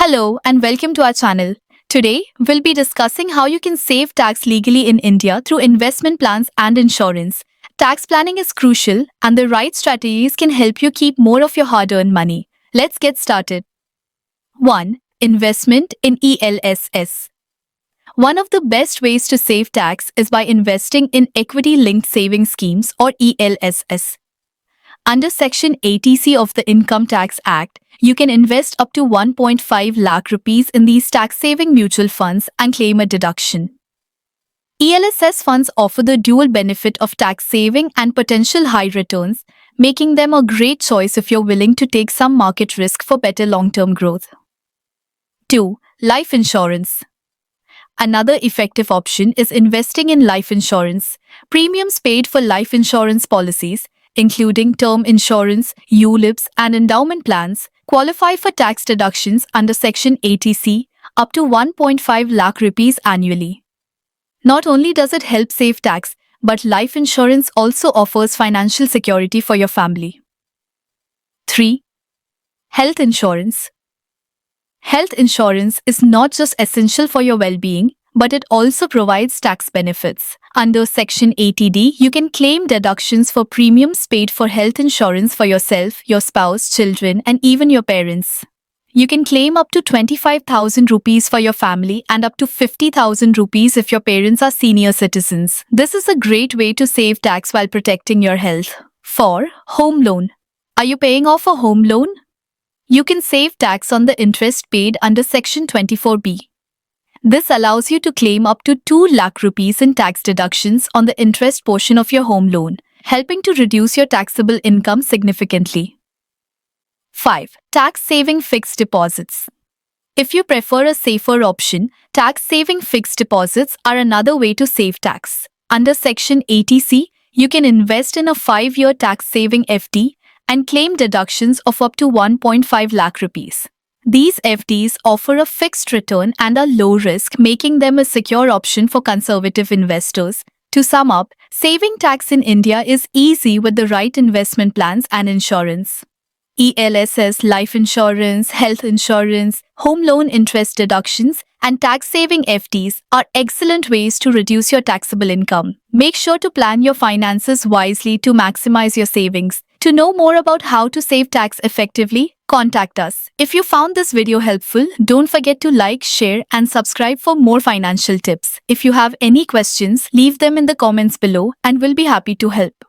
Hello and welcome to our channel. Today, we'll be discussing how you can save tax legally in India through investment plans and insurance. Tax planning is crucial and the right strategies can help you keep more of your hard-earned money. Let's get started. 1. Investment in ELSS. One of the best ways to save tax is by investing in equity-linked saving schemes or ELSS. Under Section 80C of the Income Tax Act, you can invest up to 1.5 lakh rupees in these tax-saving mutual funds and claim a deduction. ELSS funds offer the dual benefit of tax saving and potential high returns, making them a great choice if you're willing to take some market risk for better long-term growth. 2. Life insurance. Another effective option is investing in life insurance. Premiums paid for life insurance policies, including term insurance, ULIPs, and endowment plans, qualify for tax deductions under Section 80C up to 1.5 lakh rupees annually. Not only does it help save tax, but life insurance also offers financial security for your family. 3. Health insurance. Health insurance is not just essential for your well-being, but it also provides tax benefits. Under Section 80D, you can claim deductions for premiums paid for health insurance for yourself, your spouse, children, and even your parents. You can claim up to 25,000 rupees for your family and up to 50,000 rupees if your parents are senior citizens. This is a great way to save tax while protecting your health. 4. Home loan. Are you paying off a home loan? You can save tax on the interest paid under Section 24B. This allows you to claim up to 2 lakh rupees in tax deductions on the interest portion of your home loan, helping to reduce your taxable income significantly. 5. Tax-saving fixed deposits. If you prefer a safer option, tax-saving fixed deposits are another way to save tax. Under Section 80C, you can invest in a 5-year tax-saving FD and claim deductions of up to 1.5 lakh rupees. These FDs offer a fixed return and are low risk, making them a secure option for conservative investors. To sum up, saving tax in India is easy with the right investment plans and insurance. ELSS, life insurance, health insurance, home loan interest deductions, and tax-saving FDs are excellent ways to reduce your taxable income. Make sure to plan your finances wisely to maximize your savings. To know more about how to save tax effectively, contact us. If you found this video helpful, don't forget to like, share, and subscribe for more financial tips. If you have any questions, leave them in the comments below and we'll be happy to help.